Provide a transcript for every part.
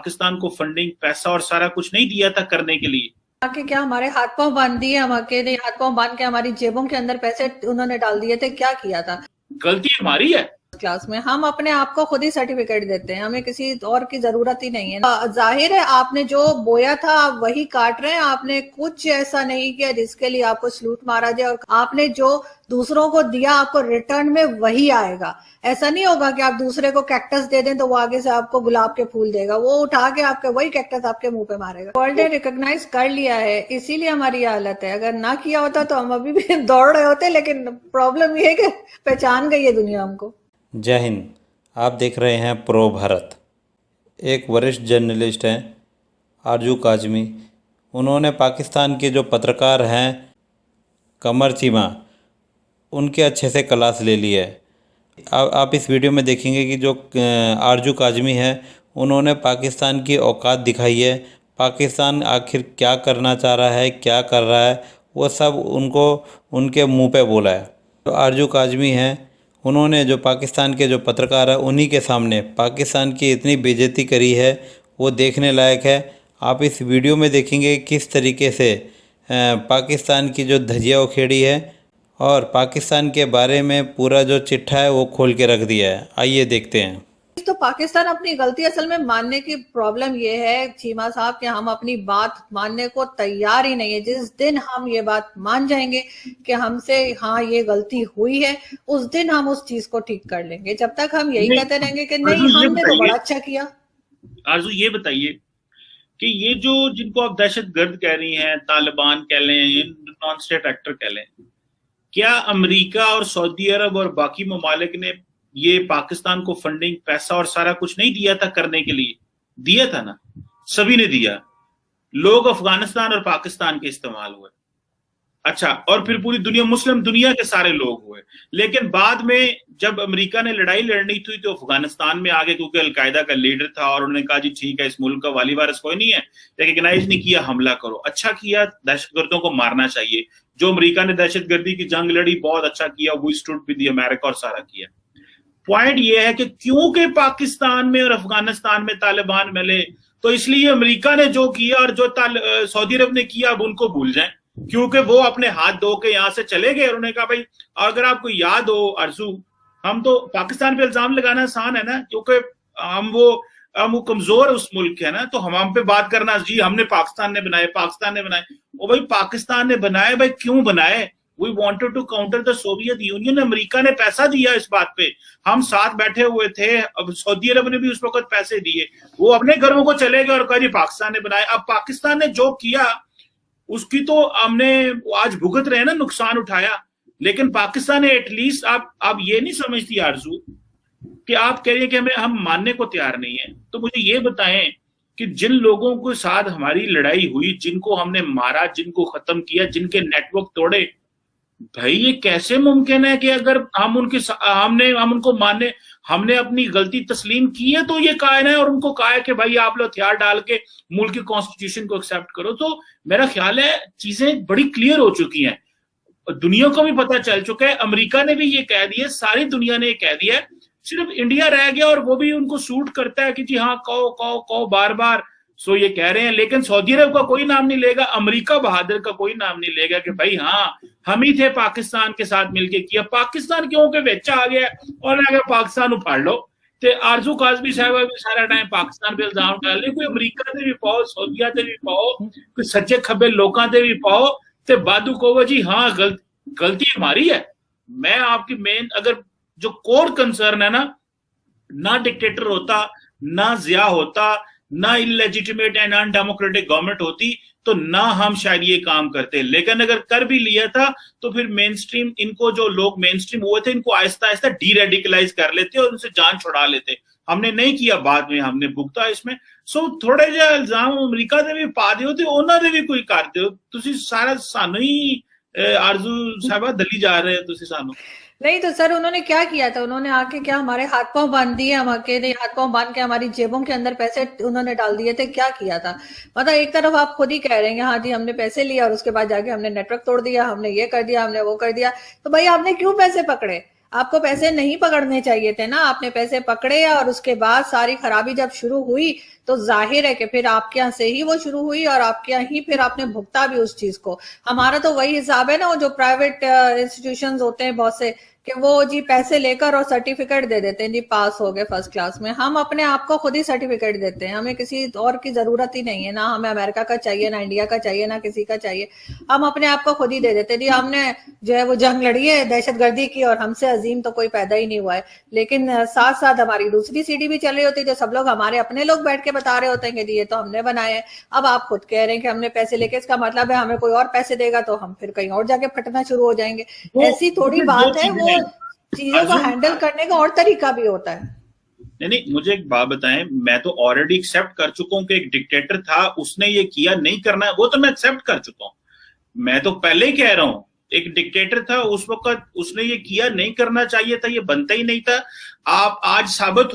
पाकिस्तान को फंडिंग, पैसा और सारा कुछ नहीं दिया था करने के लिए? आके क्या हमारे हाथ पांव बांध दिए, हम अकेले हाथ पांव बांध के हमारी जेबों के अंदर पैसे उन्होंने डाल दिए थे, क्या किया था? गलती हमारी है। क्लास में हम अपने आप को खुद ही सर्टिफिकेट देते हैं, हमें किसी और की जरूरत ही नहीं है। जाहिर है आपने जो बोया था आप वही काट रहे हैं, आपने कुछ ऐसा नहीं किया जिसके लिए आपको सलूट मारा जाए, और आपने जो दूसरों को दिया आपको रिटर्न में वही आएगा। ऐसा नहीं होगा कि आप दूसरे को कैक्टस दे दें तो वो आगे से आपको गुलाब के फूल देगा, वो उठा के आपके वही कैक्टस आपके मुंह पे मारेगा। वर्ल्ड ने रिकॉग्नाइज कर लिया है, इसीलिए हमारी ये हालत है। अगर ना किया होता तो हम अभी भी दौड़ रहे होते, लेकिन प्रॉब्लम ये है कि पहचान गई है दुनिया हमको। जय हिंद। आप देख रहे हैं प्रो भारत। एक वरिष्ठ जर्नलिस्ट हैं आरजू काजमी, उन्होंने पाकिस्तान के जो पत्रकार हैं कमर चीमा, उनके अच्छे से क्लास ले ली है। आप इस वीडियो में देखेंगे कि जो आरजू काजमी है उन्होंने पाकिस्तान की औकात दिखाई है। पाकिस्तान आखिर क्या करना चाह रहा है, क्या कर रहा है, वो सब उनको उनके मुंह पे बोला है। तो आरजू काजमी हैं, उन्होंने जो पाकिस्तान के जो पत्रकार है उन्हीं के सामने पाकिस्तान की इतनी बेइज्जती करी है, वो देखने लायक है। आप इस वीडियो में देखेंगे किस तरीके से पाकिस्तान की जो धज्जियाँ उखेड़ी है और पाकिस्तान के बारे में पूरा जो चिट्ठा है वो खोल के रख दिया है। आइए देखते हैं। तो पाकिस्तान अपनी गलती असल में मानने की प्रॉब्लम ये है चीमा साहब कि हम अपनी बात मानने को तैयार ही नहीं है। जिस दिन हम ये बात मान जाएंगे कि हमसे हाँ ये गलती हुई है, उस दिन हम उस चीज को ठीक कर लेंगे। जब तक हम यही कहते रहेंगे कि नहीं हमने तो बड़ा अच्छा किया। आरजू ये बताइए कि ये जो जिनको आप दहशतगर्द कह रही हैं, तालिबान कह लें, नॉन स्टेट एक्टर कह लें, क्या अमेरिका और सऊदी अरब और बाकी ममालिक ने ये पाकिस्तान को फंडिंग, पैसा और सारा कुछ नहीं दिया था करने के लिए? दिया था ना, सभी ने दिया। लोग अफगानिस्तान और पाकिस्तान के इस्तेमाल हुए, अच्छा, और फिर पूरी दुनिया, मुस्लिम दुनिया के सारे लोग हुए। लेकिन बाद में जब अमेरिका ने लड़ाई लड़नी थी तो अफगानिस्तान में आगे, क्योंकि अलकायदा का लीडर था और उन्होंने कहा जी ठीक है, इस मुल्क का वाली वारिस कोई नहीं है, रिकग्नाइज नहीं किया, हमला करो। अच्छा किया, दहशतगर्दों को मारना चाहिए। जो अमेरिका ने दहशतगर्दी की जंग लड़ी, बहुत अच्छा किया, वो स्टूड विद द अमेरिका और सारा किया। पॉइंट ये है कि क्योंकि पाकिस्तान में और अफगानिस्तान में तालिबान मिले, तो इसलिए अमेरिका ने जो किया और जो सऊदी अरब ने किया अब उनको भूल जाएं, क्योंकि वो अपने हाथ धो के यहां से चले गए। उन्होंने कहा भाई, अगर आपको याद हो आरजू, हम तो पाकिस्तान पे इल्जाम लगाना आसान है ना, क्योंकि हम वो कमजोर उस मुल्क है ना, तो हम पे बात करना जी हमने पाकिस्तान ने बनाए, पाकिस्तान ने बनाए। ओ भाई, पाकिस्तान ने बनाए, भाई क्यों बनाए? We wanted to counter the Soviet Union। America ने पैसा दिया इस बात पे, हम साथ बैठे हुए थे। अब सऊदी अरब ने भी उस वक्त पैसे दिए, वो अपने घरों को चले गए और कहा जी पाकिस्तान ने बनाए। अब पाकिस्तान ने जो किया उसकी तो हमने आज भुगत रहे हैं ना, नुकसान उठाया। लेकिन पाकिस्तान ने एटलीस्ट, आप ये नहीं समझती आरजू कि आप कह रही है कि हम मानने को तैयार नहीं है, तो मुझे ये बताएं कि जिन लोगों के साथ हमारी लड़ाई हुई, जिनको हमने मारा, जिनको खत्म किया, जिनके नेटवर्क तोड़े, भाई ये कैसे मुमकिन है कि अगर हम उनको माने, हमने अपनी गलती तस्लीम की है तो ये कहा है और उनको कहा है कि भाई आप लोग हथियार डाल के मुल्क की कॉन्स्टिट्यूशन को एक्सेप्ट करो। तो मेरा ख्याल है चीजें बड़ी क्लियर हो चुकी हैं, दुनिया को भी पता चल चुका है, अमेरिका ने भी ये कह दिया, सारी दुनिया ने ये कह दिया है, सिर्फ इंडिया रह गया और वो भी उनको सूट करता है कि जी हाँ कहो कहो कहो बार बार। सो ये कह रहे हैं, लेकिन सऊदी अरब का कोई नाम नहीं लेगा, अमेरिका बहादुर का कोई नाम नहीं लेगा कि भाई हाँ हम ही थे पाकिस्तान के साथ मिलके किया। पाकिस्तान क्यों के बेचा आ गया और अगर पाकिस्तान उखाड़ लो तो आरजू काजमी साहब भी सारा टाइम पाकिस्तान पे इल्जाम डाल रहे, कोई अमेरिका से भी पाओ, सऊदिया से भी पाओ, कोई सच्चे खब्बे लोगों से भी पाओ, तो बादू कहो जी हाँ गलती हमारी है। मैं आपकी मेन, अगर जो कोर कंसर्न है ना डिक्टेटर होता, ना जिया होता, ना इलेजिटिमेट एंड अनडेमोक्रेटिक गवर्नमेंट होती, तो ना हम शायद ये काम करते। लेकिन अगर कर भी लिया था तो फिर मेन स्ट्रीम, इनको जो लोग मेन स्ट्रीम हुए थे, इनको आहिस्ता आहिस्ता डी रेडिकलाइज कर लेते और उनसे जान छुड़ा लेते। हमने नहीं किया, बाद में हमने भुगता इसमें। सो थोड़े जो इल्जाम अमेरिका से भी पा दियो तो उन्होंने भी कोई कर दियो, तुसी सारा सानू ही आरजू साहबा दली जा रहे हो तुसी सानू। नहीं तो सर उन्होंने क्या किया था, उन्होंने आके क्या हमारे हाथ पांव बांध दिए, हम अकेले हाथ पांव बांध के हमारी जेबों के अंदर पैसे उन्होंने डाल दिए थे, क्या किया था? मतलब एक तरफ आप खुद ही कह रहे हैं हाँ जी हमने पैसे लिया और उसके बाद जाके हमने नेटवर्क तोड़ दिया, हमने ये कर दिया, हमने वो कर दिया। तो भाई आपने क्यों पैसे पकड़े? आपको पैसे नहीं पकड़ने चाहिए थे ना, आपने पैसे पकड़े और उसके बाद सारी खराबी जब शुरू हुई तो जाहिर है कि फिर आपके यहाँ से ही वो शुरू हुई और आपके यहाँ ही फिर आपने भुगता भी उस चीज को। हमारा तो वही हिसाब है ना, वो जो प्राइवेट इंस्टीट्यूशंस होते हैं बहुत से, कि वो जी पैसे लेकर और सर्टिफिकेट दे देते हैं, जी पास हो गए फर्स्ट क्लास में। हम अपने आप को खुद ही सर्टिफिकेट देते हैं, हमें किसी और की जरूरत ही नहीं है, ना हमें अमेरिका का चाहिए, ना इंडिया का चाहिए, ना किसी का चाहिए। हम अपने आप को खुद ही दे देते हैं। जी हमने जो है वो जंग लड़ी है दहशतगर्दी की और हमसे अजीम तो कोई पैदा ही नहीं हुआ है, लेकिन साथ साथ हमारी दूसरी सीढ़ी भी चल रही होती है जो सब लोग हमारे अपने लोग बैठ के बता रहे होते हैं कि जी ये तो हमने बनाए हैं। अब आप खुद कह रहे हैं कि हमने पैसे लेके, इसका मतलब है हमें कोई और पैसे देगा तो हम फिर कहीं और जाके फटना शुरू हो जाएंगे। ऐसी थोड़ी बात है, वो चीजों को हैंडल करने का और तरीका भी होता है। नहीं, मुझे एक बात बताएं, मैं तो ऑलरेडी एक्सेप्ट कर चुका हूं कि एक डिक्टेटर था, उसने ये किया, नहीं करना है वो तो मैं एक्सेप्ट कर चुका हूं। मैं तो पहले ही कह रहा हूं, एक डिक्टेटर था उस वक्त, उसने ये किया, नहीं करना चाहिए था, ये बनता ही नहीं था। आप आज साबित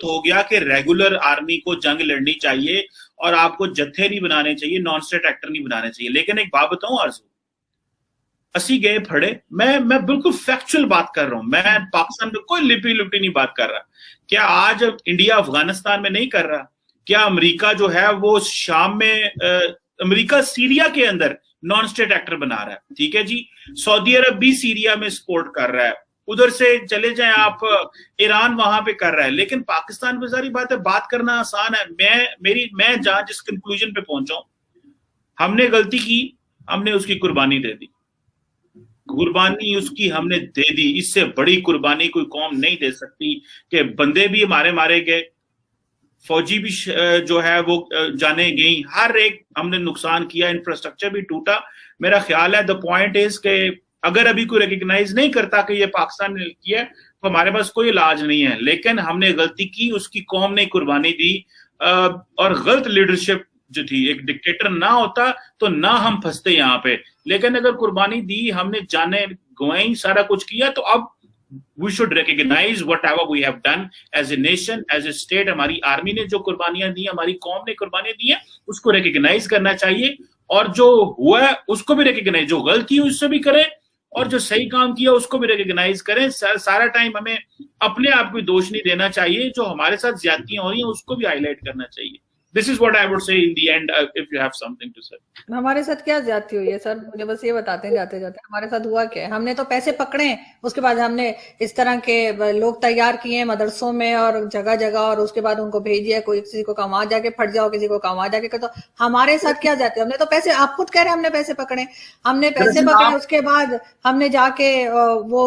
हो गया कि रेगुलर आर्मी को जंग लड़नी चाहिए और आपको जत्थे नहीं बनाने चाहिए, नॉन स्टेट एक्टर नहीं बनाने चाहिए। लेकिन एक बात बताऊं आरज़ू, असी गए फड़े, मैं बिल्कुल फैक्चुअल बात कर रहा हूं, मैं पाकिस्तान में कोई लिपटी लिपटी नहीं बात कर रहा। क्या आज इंडिया अफगानिस्तान में नहीं कर रहा? क्या अमेरिका जो है वो शाम में अमेरिका सीरिया के अंदर नॉन स्टेट एक्टर बना रहा है, ठीक है जी। सऊदी अरब भी सीरिया में सपोर्ट कर रहा है, उधर से चले जाएं आप, ईरान वहां पे कर रहा है। लेकिन पाकिस्तान में सारी बात है, बात करना आसान है। मैं जहां जिस कंक्लूजन पे पहुंचा हूं, हमने गलती की, हमने उसकी कुर्बानी दे दी, कुर्बानी उसकी हमने दे दी। इससे बड़ी कुर्बानी कोई कौम नहीं दे सकती कि बंदे भी हमारे मारे गए, फौजी भी जो है वो जाने गई, हर एक हमने नुकसान किया, इंफ्रास्ट्रक्चर भी टूटा। मेरा ख्याल है द पॉइंट इज के अगर अभी कोई रिकग्नाइज नहीं करता कि ये पाकिस्तान ने किया तो हमारे पास कोई इलाज नहीं है। लेकिन हमने गलती की, उसकी कौम ने कुर्बानी दी और गलत लीडरशिप जो थी, एक डिक्टेटर ना होता तो ना हम फंसते यहाँ पे। लेकिन अगर कुर्बानी दी, हमने जाने गंवाई, सारा कुछ किया, तो अब we should recognize whatever we have done as a nation, as a state। हमारी आर्मी ने जो कुर्बानियां दी, हमारी कौम ने कुर्बानियां दी हैं, उसको रिकग्नाइज करना चाहिए। और जो हुआ है उसको भी रिकग्नाइज, जो गलती हुई उससे भी करें और जो सही काम किया उसको भी रिकग्नाइज करें। सारा टाइम हमें अपने आप को दोष नहीं देना चाहिए, जो हमारे साथ ज्यादतियां हो रही हैं उसको भी हाईलाइट करना चाहिए। This is what I would say in the end, if you have something to say. हमारे साथ क्या ज्यादती हुई है सर, मुझे बस ये बताते हैं जाते जाते हमारे साथ हुआ क्या है। हमने तो पैसे पकड़े, उसके बाद हमने इस तरह के लोग तैयार किए हैं मदरसों में और जगह जगह, और उसके बाद उनको भेजिए, कोई किसी को कमा जाके फट जाओ, किसी को कमा जाके कर। तो हमारे साथ क्या जाते हैं, हमने तो पैसे, आप खुद कह रहे हैं हमने पैसे पकड़े, हमने पैसे पकड़े, उसके बाद हमने जाके वो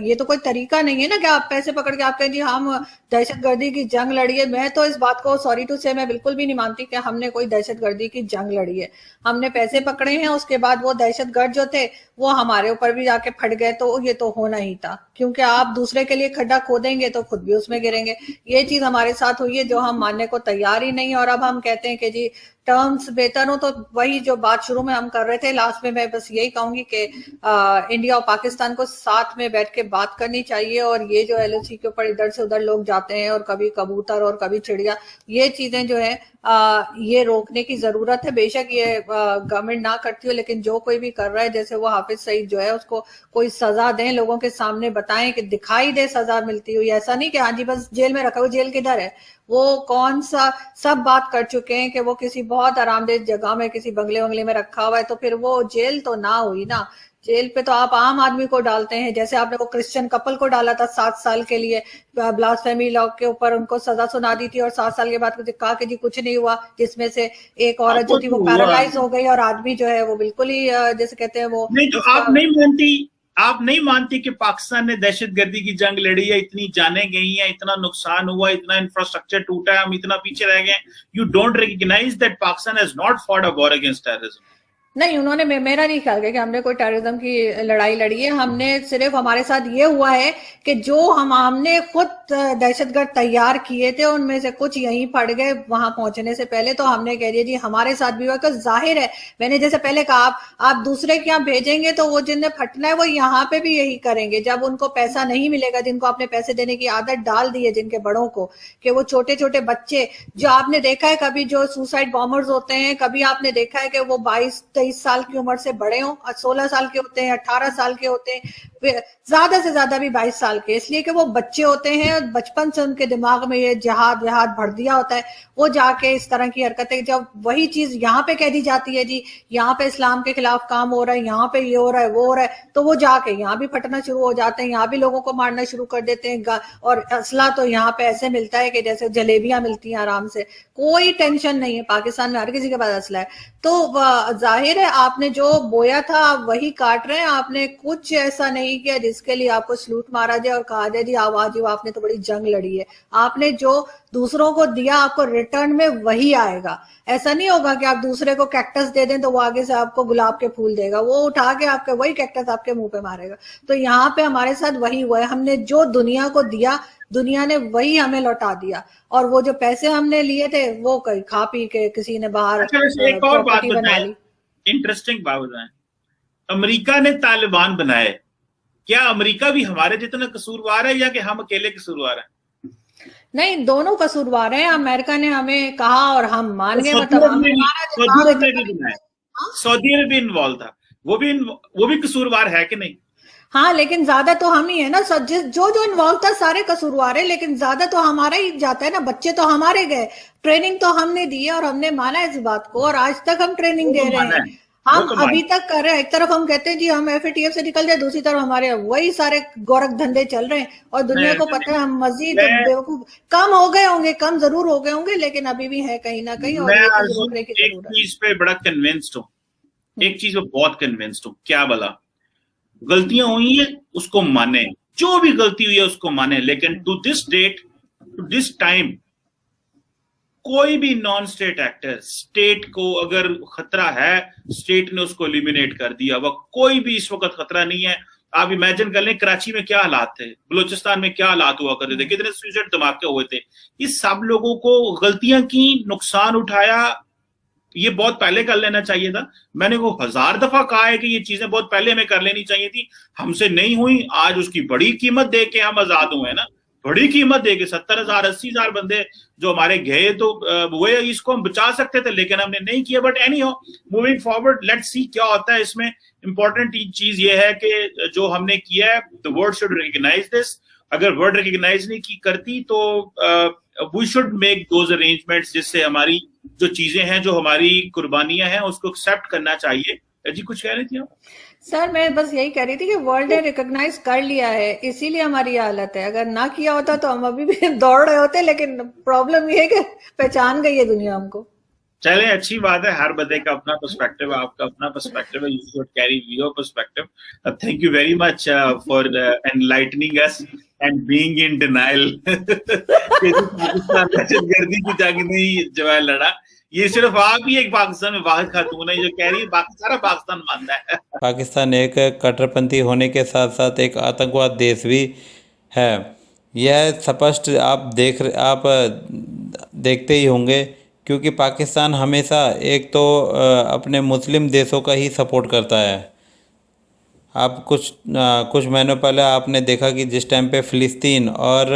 ये तो कोई तरीका नहीं है ना कि आप पैसे पकड़ के आप कहें जी हम दहशतगर्दी की जंग लड़ी है। मैं तो इस बात को सॉरी टू से मैं बिल्कुल भी नहीं मानती कि हमने कोई दहशतगर्दी की जंग लड़ी है। हमने पैसे पकड़े हैं, उसके बाद वो दहशतगर्द जो थे वो हमारे ऊपर भी जाके फट गए, तो ये तो होना ही था, क्योंकि आप दूसरे के लिए खड्डा खोदेंगे तो खुद भी उसमें गिरेंगे। ये चीज हमारे साथ हुई है जो हम मानने को तैयार ही नहीं। और अब हम कहते हैं कि जी टर्म्स बेहतर हो, तो वही जो बात शुरू में हम कर रहे थे, लास्ट में मैं बस यही कहूंगी कि इंडिया और पाकिस्तान को साथ में बैठ के बात करनी चाहिए। और ये जो LOC के ऊपर इधर से उधर लोग जाते हैं और कभी कबूतर और कभी चिड़िया, ये चीजें जो है ये रोकने की जरूरत है। बेशक ये गवर्नमेंट ना करती हो, लेकिन जो कोई भी कर रहा है, जैसे वो हाफिज सईद जो है, उसको कोई सजा दें, लोगों के सामने बताएं कि दिखाई दे सजा मिलती हुई। ऐसा नहीं कि हाँ जी बस जेल में रखा हुआ, जेल किधर है, वो कौन सा, सब बात कर चुके हैं कि वो किसी बहुत आरामदेह जगह में किसी बंगले वंगले में रखा हुआ है, तो फिर वो जेल तो ना हुई ना। जेल पे तो आप आम आदमी को डालते हैं, जैसे आपने वो क्रिश्चियन कपल को डाला था 7 साल के लिए ब्लास्फेमी लॉ के ऊपर, उनको सजा सुना दी थी और 7 साल के बाद कहा कि जी कुछ नहीं हुआ, जिसमें से एक औरत जो थी वो पैरालाइज हो गई और आदमी जो है वो बिल्कुल ही जैसे कहते हैं वो नहीं। तो आप नहीं मानती कि पाकिस्तान ने दहशतगर्दी की जंग लड़ी है, इतनी जाने गई हैं, इतना नुकसान हुआ, इतना इंफ्रास्ट्रक्चर टूटा है, हम इतना पीछे रह गए। You don't recognise that Pakistan has not fought a war against terrorism. नहीं, उन्होंने, मेरा नहीं ख्याल कि हमने कोई टेररिज्म की लड़ाई लड़ी है। हमने सिर्फ, हमारे साथ ये हुआ है कि जो हमने खुद दहशतगर्द तैयार किए थे उनमें से कुछ यहीं पड़ गए वहां पहुंचने से पहले, तो हमने कह दिया जी हमारे साथ भी हुआ। तो जाहिर है, मैंने जैसे पहले कहा, आप दूसरे के यहाँ भेजेंगे तो वो जिन्हें फटना है वो यहाँ पे भी यही करेंगे। जब उनको पैसा नहीं मिलेगा, जिनको आपने पैसे देने की आदत डाल दी है जिनके बड़ों को, कि वो छोटे छोटे बच्चे जो आपने देखा है, कभी जो सुसाइड बॉम्बर्स होते हैं, कभी आपने देखा है कि वो 22 23 साल की उम्र से बड़े हों, 16 साल के होते हैं, 18 साल के होते हैं, ज्यादा से ज्यादा भी 22 साल के, इसलिए कि वो बच्चे होते हैं और बचपन से उनके दिमाग में ये जिहाद विहाद भर दिया होता है। वो जाके इस तरह की हरकतें, जब वही चीज यहाँ पे कह दी जाती है, जी यहाँ पे इस्लाम के खिलाफ काम हो रहा है, यहाँ पे ये हो रहा है, वो हो रहा है, तो वो जाके यहाँ भी फटना शुरू हो जाते हैं, यहाँ भी लोगों को मारना शुरू कर देते हैं। और असला तो यहाँ पे ऐसे मिलता है कि जैसे जलेबियां मिलती हैं आराम से, कोई टेंशन नहीं है। पाकिस्तान में हर किसी के पास असला है। तो जाहिर है आपने जो बोया था आप वही काट रहे हैं। आपने कुछ ऐसा नहीं किया जिसके लिए आपको सलूट मारा जाए और कहा जाए जी आवाज आपने तो बड़ी जंग लड़ी है। आपने जो दूसरों को दिया आपको रिटर्न में वही आएगा। ऐसा नहीं होगा कि आप दूसरे को कैक्टस दे दें तो वो आगे से आपको गुलाब के फूल देगा, वो उठा के आपके वही कैक्टस आपके मुंह पे मारेगा। तो यहाँ पे हमारे साथ वही हुआ है। हमने जो दुनिया को दिया, दुनिया ने वही हमें लौटा दिया, और वो जो पैसे हमने लिए थे वो कहीं खा पी के किसी ने बाहर अच्छा, वैसे एक और बात प्रॉपर्टी बना बताएं, ली। इंटरेस्टिंग बात बताएं। अमेरिका ने तालिबान बनाए, क्या अमेरिका भी हमारे जितना कसूरवार है या कि हम अकेले कसूरवार हैं? नहीं, दोनों कसूरवार हैं। अमेरिका ने हमें कहा और हम मान गए, सऊदी मतलब अरब हमने ने भी माना सऊदी दिमाग अरब ने इतना भी नहीं। बनाया, हाँ? सऊदी अरब भी इन्वॉल्व था, वो भी कसूरवार है कि नहीं? हाँ, लेकिन ज्यादा तो हम ही है ना। जो जो इन्वॉल्व था सारे कसूरवार है, लेकिन ज्यादा तो हमारा ही जाता है ना। बच्चे तो हमारे गए, ट्रेनिंग तो हमने दी है और हमने माना इस बात को, और आज तक हम ट्रेनिंग वो दे तो रहे माना हैं। है, वो हम तो माना अभी है। तक कर रहे हैं। एक तरफ हम कहते हैं जी हम एफएटीएफ से निकल जाए, दूसरी तरफ हमारे वही सारे गोरख धंधे चल रहे हैं, और दुनिया को पता है हम मजीद मैं बेवकूफ कम हो गए होंगे, कम जरूर हो गए होंगे, लेकिन अभी भी है कहीं ना कहीं, और मैं ये चीज आरज़ू रोकने की एक जरूरत चीज पे बड़ा कन्विंस्ड हूँ, है। एक चीज पे बहुत कन्विंस्ड हूँ। क्या भला, गलतियां हुई है उसको माने, जो भी गलती हुई है उसको माने, लेकिन to this date, to this time, कोई भी नॉन स्टेट एक्टर, स्टेट को अगर खतरा है, स्टेट ने उसको एलिमिनेट कर दिया। वह कोई भी इस वक्त खतरा नहीं है। आप इमेजिन कर लें कराची में क्या हालात थे, बलूचिस्तान में क्या हालात हुआ करते थे, कितने सुसाइड धमाके हुए थे। ये सब लोगों को गलतियां की, नुकसान उठाया, ये बहुत पहले कर लेना चाहिए था। मैंने वो 1000 दफा कहा है कि ये चीजें बहुत पहले हमें कर लेनी चाहिए थी, हमसे नहीं हुई। आज उसकी बड़ी कीमत दे के हम आजाद हुए ना, बड़ी कीमत दे के 70,000 80,000 बंदे जो हमारे गए, तो वो इसको हम बचा सकते थे, लेकिन हमने नहीं किया। But any how, moving forward, let's see क्या होता है इसमें। इंपॉर्टेंट चीज ये है कि जो हमने किया है, the world should recognise this. अगर वर्ल्ड रिकॉग्नाइज नहीं की करती तो we should make those arrangements, जिससे हमारी जो चीजें हैं, जो हमारी कुर्बानियां हैं, उसको एक्सेप्ट करना चाहिए। जी कुछ कह रही थी आप? सर मैं बस यही कह रही थी कि वर्ल्ड ने रिकॉग्नाइज कर लिया है, इसीलिए हमारी हालत है। अगर ना किया होता तो हम अभी भी दौड़ रहे होते, लेकिन प्रॉब्लम ये है कि पहचान गई है दुनिया हमको। चले, अच्छी बात है, हर बंदे का अपना पर्सपेक्टिव है, आपका अपना पर्सपेक्टिव है, you should carry your perspective. Thank you very much for enlightening us and being in denial. Pakistan दहशतगर्दी की जंग नहीं जो है लड़ा, ये सिर्फ आप ही एक पाकिस्तान में वाहिद खातून है जो कह रही है, बाकी सारा पाकिस्तान मानता है। पाकिस्तान एक कट्टरपंथी होने के साथ साथ एक आतंकवाद देश भी है। यह स्पष्ट आप देखते ही होंगे, क्योंकि पाकिस्तान हमेशा एक तो अपने मुस्लिम देशों का ही सपोर्ट करता है। आप कुछ महीनों पहले आपने देखा कि जिस टाइम पे फ़िलिस्तीन और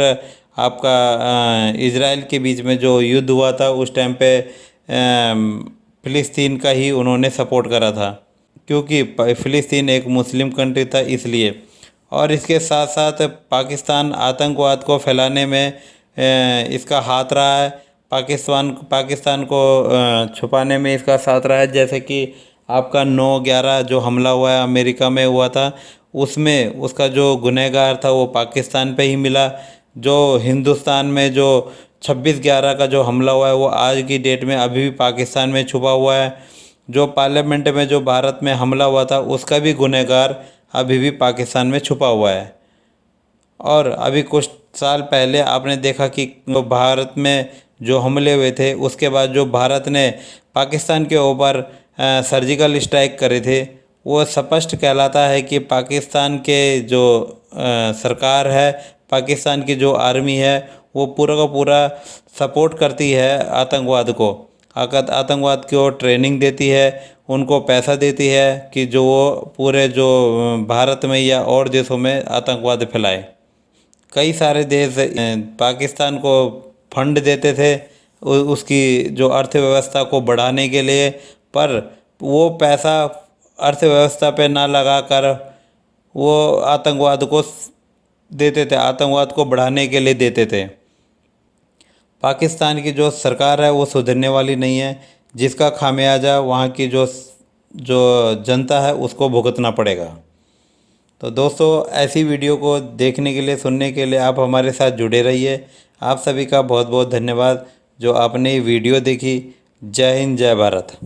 आपका इजराइल के बीच में जो युद्ध हुआ था, उस टाइम पे फ़िलिस्तीन का ही उन्होंने सपोर्ट करा था, क्योंकि फ़िलिस्तीन एक मुस्लिम कंट्री था इसलिए। और इसके साथ साथ पाकिस्तान आतंकवाद को फैलाने में इसका हाथ रहा है, पाकिस्तान को छुपाने में इसका साथ रहा है। जैसे कि आपका 9/11 जो हमला हुआ है अमेरिका में हुआ था, उसमें उसका जो गुनहगार था वो पाकिस्तान पे ही मिला। जो हिंदुस्तान में जो 26/11 का जो हमला हुआ है वो आज की डेट में अभी भी पाकिस्तान में छुपा हुआ है। जो पार्लियामेंट में जो भारत में हमला हुआ था उसका भी गुनहगार अभी भी पाकिस्तान में छुपा हुआ है। और अभी कुछ साल पहले आपने देखा कि भारत में जो हमले हुए थे, उसके बाद जो भारत ने पाकिस्तान के ऊपर सर्जिकल स्ट्राइक करे थे, वो स्पष्ट कहलाता है कि पाकिस्तान के जो सरकार है, पाकिस्तान की जो आर्मी है, वो पूरा का पूरा सपोर्ट करती है आतंकवाद को। आतंकवाद को ट्रेनिंग देती है, उनको पैसा देती है कि जो वो पूरे जो भारत में या और देशों में आतंकवाद फैलाए। कई सारे देश पाकिस्तान को फंड देते थे उसकी जो अर्थव्यवस्था को बढ़ाने के लिए, पर वो पैसा अर्थव्यवस्था पे ना लगाकर वो आतंकवाद को देते थे, आतंकवाद को बढ़ाने के लिए देते थे। पाकिस्तान की जो सरकार है वो सुधरने वाली नहीं है, जिसका खामियाजा वहाँ की जो जनता है उसको भुगतना पड़ेगा। तो दोस्तों, ऐसी वीडियो को देखने के लिए, सुनने के लिए आप हमारे साथ जुड़े रहिए। आप सभी का बहुत बहुत धन्यवाद जो आपने ये वीडियो देखी। जय हिंद, जय भारत।